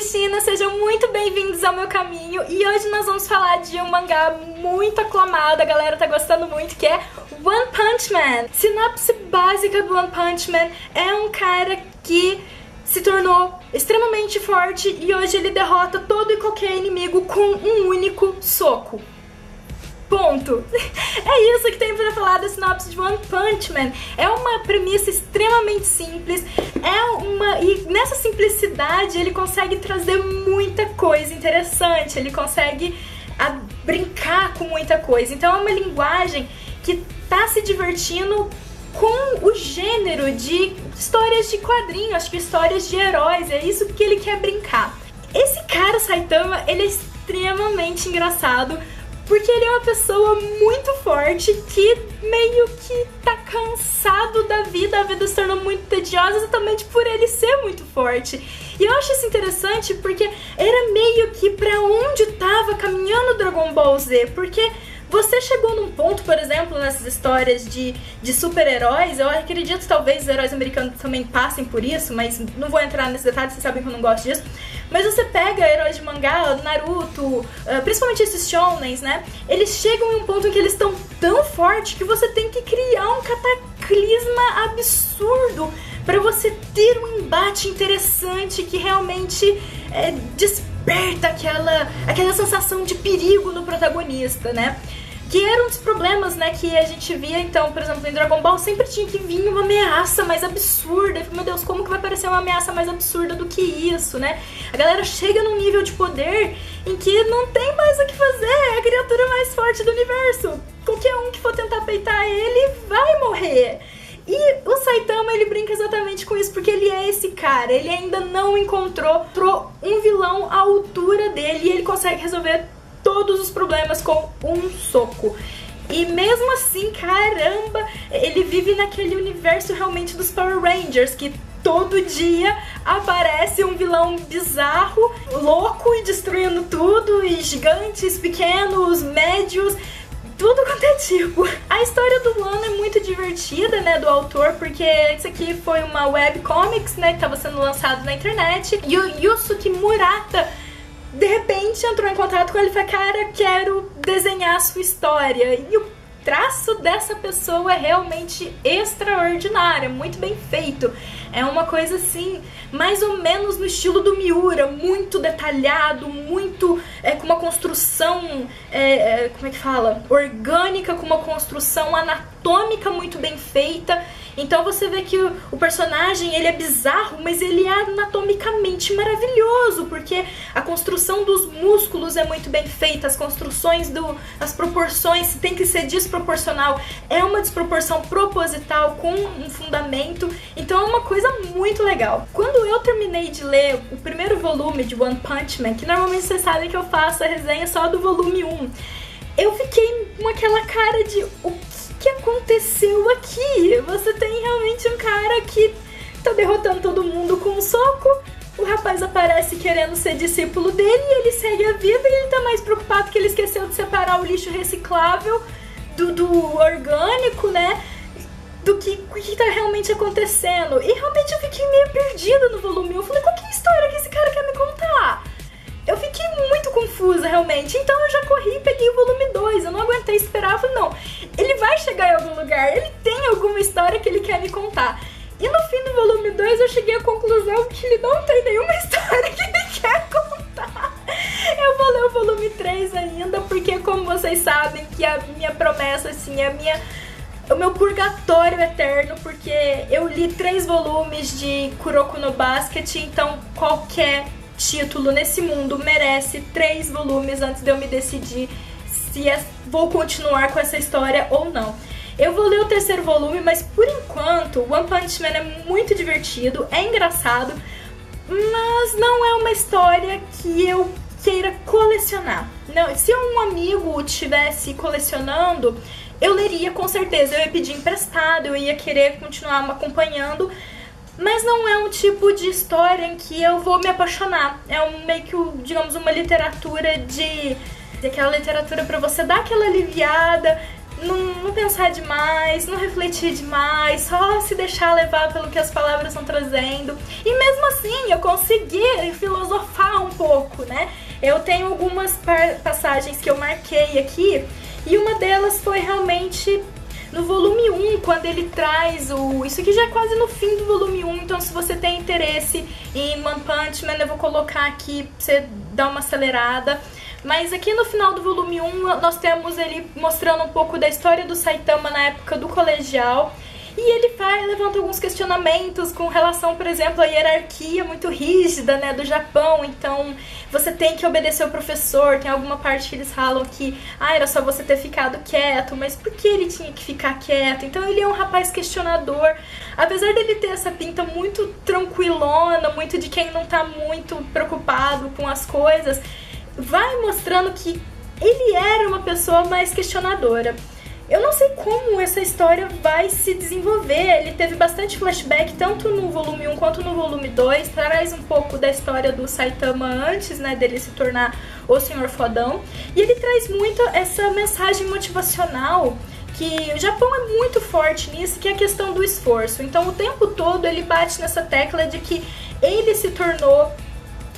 Cristina, sejam muito bem-vindos ao meu caminho e hoje nós vamos falar de um mangá muito aclamado, a galera tá gostando muito, que é One Punch Man. Sinopse básica do One Punch Man: é um cara que se tornou extremamente forte e hoje ele derrota todo e qualquer inimigo com um único soco. Ponto. É isso que tem pra falar da sinopse de One Punch Man. É uma premissa extremamente simples, e nessa simplicidade ele consegue trazer muita coisa interessante, ele consegue brincar com muita coisa. Então é uma linguagem que tá se divertindo com o gênero de histórias de quadrinhos, acho que histórias de heróis, é isso que ele quer brincar. Esse cara, Saitama, ele é extremamente engraçado, porque ele é uma pessoa muito forte que meio que tá cansado da vida, a vida se tornou muito tediosa exatamente por ele ser muito forte. E eu acho isso interessante porque era meio que pra onde tava caminhando o Dragon Ball Z, porque você chegou num ponto, por exemplo, nessas histórias de super-heróis, eu acredito que talvez os heróis americanos também passem por isso, mas não vou entrar nesses detalhes, vocês sabem que eu não gosto disso. Mas você pega heróis de mangá, Naruto, principalmente esses shonens, né? Eles chegam em um ponto em que eles estão tão fortes que você tem que criar um cataclisma absurdo pra você ter um embate interessante que realmente desperta aquela sensação de perigo no protagonista, né? Que era um dos problemas, né, que a gente via, então, por exemplo, em Dragon Ball sempre tinha que vir uma ameaça mais absurda. Eu falei, meu Deus, como que vai parecer uma ameaça mais absurda do que isso, né? A galera chega num nível de poder em que não tem mais o que fazer, é a criatura mais forte do universo. Qualquer um que for tentar peitar ele vai morrer. E o Saitama, ele brinca exatamente com isso, porque ele é esse cara, ele ainda não encontrou um vilão à altura dele e ele consegue resolver todos os problemas com um soco. E mesmo assim, caramba, ele vive naquele universo realmente dos Power Rangers, que todo dia aparece um vilão bizarro, louco e destruindo tudo, e gigantes, pequenos, médios, tudo quanto é tipo. A história do One é muito divertida, né, do autor, porque isso aqui foi uma webcomics, né, que estava sendo lançado na internet, e o Yusuke Murata de repente entrou em contato com ele e falou, cara, quero desenhar a sua história. E o traço dessa pessoa é realmente extraordinário, muito bem feito. É uma coisa assim, mais ou menos no estilo do Miura, muito detalhado, muito com uma construção, como é que fala? Orgânica, com uma construção anatômica muito bem feita. Então você vê que o personagem, ele é bizarro, mas ele é anatomicamente maravilhoso, porque a construção dos músculos é muito bem feita, as construções, as proporções, tem que ser desproporcional, é uma desproporção proposital com um fundamento, então é uma coisa muito legal. Quando eu terminei de ler o primeiro volume de One Punch Man, que normalmente vocês sabem que eu faço a resenha só do volume 1, eu fiquei com aquela cara de o que aconteceu aqui? Você tem realmente um cara que tá derrotando todo mundo com um soco, o rapaz aparece querendo ser discípulo dele e ele segue a vida e ele tá mais preocupado que ele esqueceu de separar o lixo reciclável do orgânico, né? Do que tá realmente acontecendo. E realmente eu fiquei meio perdida no volume 1. Eu falei, qual que é a história que esse cara quer me contar? Eu fiquei muito confusa, realmente. Então eu já corri e peguei o volume 2. Eu não aguentei esperar. Eu falei, não, ele vai chegar em algum lugar. Ele tem alguma história que ele quer me contar. E no fim do volume 2 eu cheguei à conclusão que ele não tem nenhuma história que ele quer contar. Eu vou ler o volume 3 ainda, porque como vocês sabem que a minha promessa, assim, o meu purgatório eterno, porque eu li 3 volumes de Kuroko no Basket, então qualquer título nesse mundo merece 3 volumes antes de eu me decidir se vou continuar com essa história ou não. Eu vou ler o 3º volume, mas por enquanto One Punch Man é muito divertido, é engraçado, mas não é uma história que eu queira colecionar. Não, se um amigo estivesse colecionando, eu leria com certeza, eu ia pedir emprestado, eu ia querer continuar me acompanhando, mas não é um tipo de história em que eu vou me apaixonar. É meio que, digamos, uma literatura aquela literatura pra você dar aquela aliviada, não pensar demais, não refletir demais, só se deixar levar pelo que as palavras estão trazendo. E mesmo assim, eu consegui filosofar um pouco, né? Eu tenho algumas passagens que eu marquei aqui, e uma delas foi realmente no volume 1, quando ele traz isso aqui já é quase no fim do volume 1, então se você tem interesse em One Punch Man, eu vou colocar aqui pra você dar uma acelerada. Mas aqui no final do volume 1, nós temos ele mostrando um pouco da história do Saitama na época do colegial. E ele levanta alguns questionamentos com relação, por exemplo, à hierarquia muito rígida, né, do Japão. Então, você tem que obedecer ao professor. Tem alguma parte que eles falam que era só você ter ficado quieto, mas por que ele tinha que ficar quieto? Então, ele é um rapaz questionador. Apesar dele ter essa pinta muito tranquilona, muito de quem não tá muito preocupado com as coisas, vai mostrando que ele era uma pessoa mais questionadora. Eu não sei como essa história vai se desenvolver. Ele teve bastante flashback, tanto no volume 1 quanto no volume 2. Traz um pouco da história do Saitama antes, né, dele se tornar o Senhor Fodão. E ele traz muito essa mensagem motivacional, que o Japão é muito forte nisso, que é a questão do esforço. Então o tempo todo ele bate nessa tecla de que ele se tornou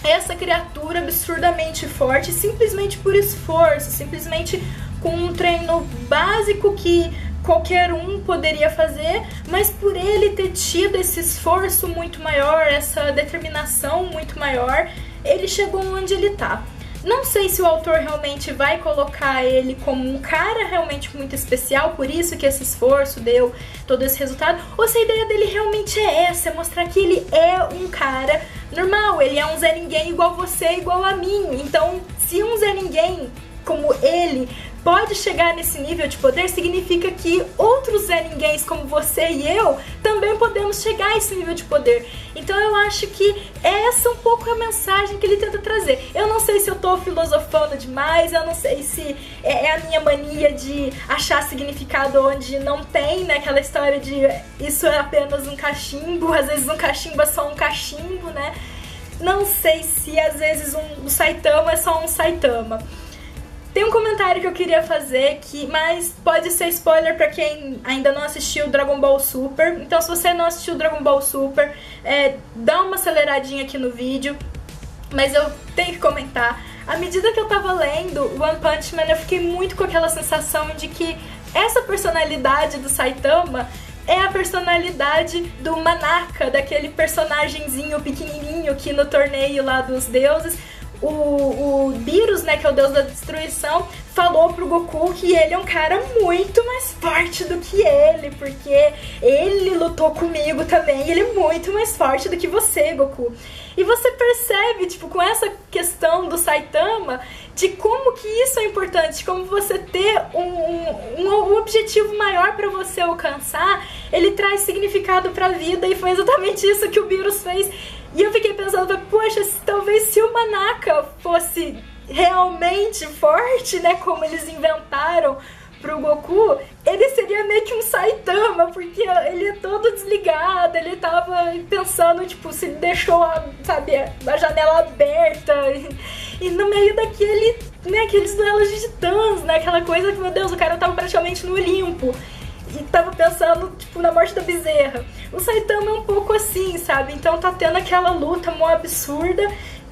essa criatura absurdamente forte simplesmente por esforço, simplesmente com um treino básico que qualquer um poderia fazer, mas por ele ter tido esse esforço muito maior, essa determinação muito maior, ele chegou onde ele tá. Não sei se o autor realmente vai colocar ele como um cara realmente muito especial, por isso que esse esforço deu todo esse resultado, ou se a ideia dele realmente é essa, é mostrar que ele é um cara normal, ele é um Zé Ninguém igual você, igual a mim. Então, se um Zé Ninguém como ele pode chegar nesse nível de poder, significa que outros Zé Ninguéms como você e eu também podemos chegar a esse nível de poder. Então eu acho que essa é um pouco a mensagem que ele tenta trazer. Eu não sei se eu tô filosofando demais, eu não sei se é a minha mania de achar significado onde não tem, né? Aquela história de isso é apenas um cachimbo, às vezes um cachimbo é só um cachimbo, né? Não sei se às vezes um Saitama é só um Saitama. Tem um comentário que eu queria fazer, mas pode ser spoiler pra quem ainda não assistiu Dragon Ball Super. Então se você não assistiu Dragon Ball Super, dá uma aceleradinha aqui no vídeo. Mas eu tenho que comentar. À medida que eu tava lendo One Punch Man, eu fiquei muito com aquela sensação de que essa personalidade do Saitama é a personalidade do Manaka, daquele personagenzinho pequenininho que no torneio lá dos deuses, o Beerus, né, que é o deus da destruição, falou pro Goku que ele é um cara muito mais forte do que ele, porque ele lutou comigo também, e ele é muito mais forte do que você, Goku. E você percebe, tipo, com essa questão do Saitama, de como que isso é importante, como você ter um objetivo maior pra você alcançar, ele traz significado pra vida, e foi exatamente isso que o Beerus fez. E eu fiquei pensando, poxa, talvez se o Manaka fosse realmente forte, né, como eles inventaram pro Goku, ele seria meio que um Saitama, porque ele é todo desligado, ele tava pensando, tipo, se deixou, sabe, a janela aberta, e no meio daquele, né, aqueles duelos de titãs, né, aquela coisa que, meu Deus, o cara tava praticamente no Olimpo. E tava pensando, tipo, na morte da bezerra. O Saitama é um pouco assim, sabe? Então tá tendo aquela luta mó absurda.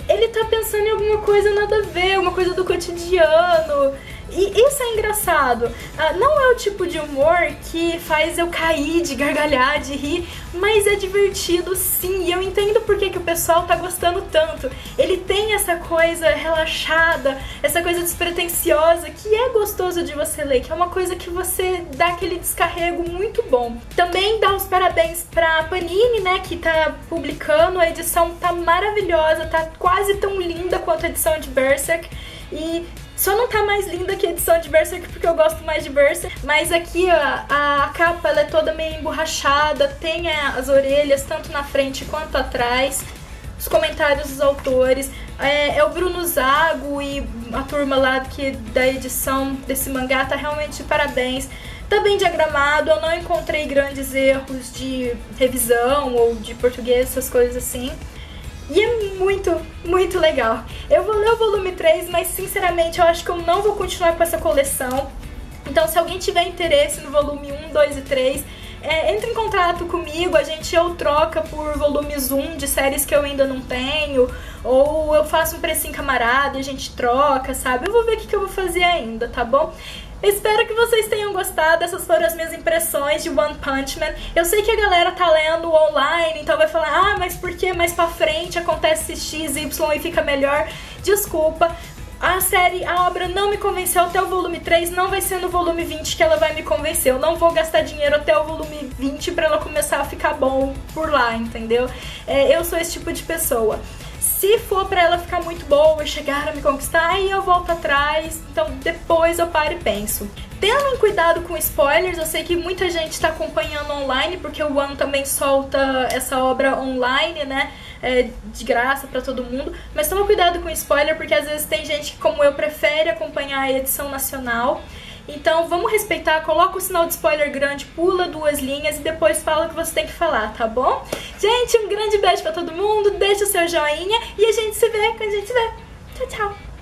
Ele tá pensando em alguma coisa nada a ver, alguma coisa do cotidiano. E isso é engraçado. Não é o tipo de humor que faz eu cair de gargalhar, de rir, mas é divertido sim. E eu entendo por que o pessoal tá gostando tanto. Ele tem essa coisa relaxada, essa coisa despretensiosa, que é gostoso de você ler, que é uma coisa que você dá aquele descarrego muito bom. Também dá os parabéns pra Panini, né, que tá publicando. A edição tá maravilhosa, tá quase tão linda quanto a edição de Berserk. E só não tá mais linda que a edição de Berserk porque eu gosto mais de Berserk. Mas aqui a capa ela é toda meio emborrachada, tem as orelhas tanto na frente quanto atrás. Os comentários dos autores. É o Bruno Zago e a turma lá da edição desse mangá tá realmente de parabéns. Tá bem diagramado, eu não encontrei grandes erros de revisão ou de português, essas coisas assim. E é muito, muito legal. Eu vou ler o volume 3, mas sinceramente eu acho que eu não vou continuar com essa coleção. Então se alguém tiver interesse no volume 1, 2 e 3, entre em contato comigo, a gente ou troca por volumes 1 de séries que eu ainda não tenho, ou eu faço um precinho camarada e a gente troca, sabe? Eu vou ver o que eu vou fazer ainda, tá bom? Espero que vocês tenham gostado, essas foram as minhas impressões de One Punch Man. Eu sei que a galera tá lendo online, então vai falar, ah, mas por que mais pra frente acontece X, Y e fica melhor? Desculpa. A obra não me convenceu até o volume 3, não vai ser no volume 20 que ela vai me convencer. Eu não vou gastar dinheiro até o volume 20 pra ela começar a ficar bom por lá, entendeu? Eu sou esse tipo de pessoa. Se for pra ela ficar muito boa e chegar a me conquistar, aí eu volto atrás, então depois eu paro e penso. Tenham cuidado com spoilers, eu sei que muita gente tá acompanhando online, porque o One também solta essa obra online, né? De graça pra todo mundo, mas toma cuidado com spoiler, porque às vezes tem gente que, como eu, prefere acompanhar a edição nacional. Então vamos respeitar, coloca o sinal de spoiler grande, pula 2 linhas e depois fala o que você tem que falar, tá bom? Gente, um grande beijo pra todo mundo, deixa o seu joinha e a gente se vê quando a gente se vê. Tchau, tchau!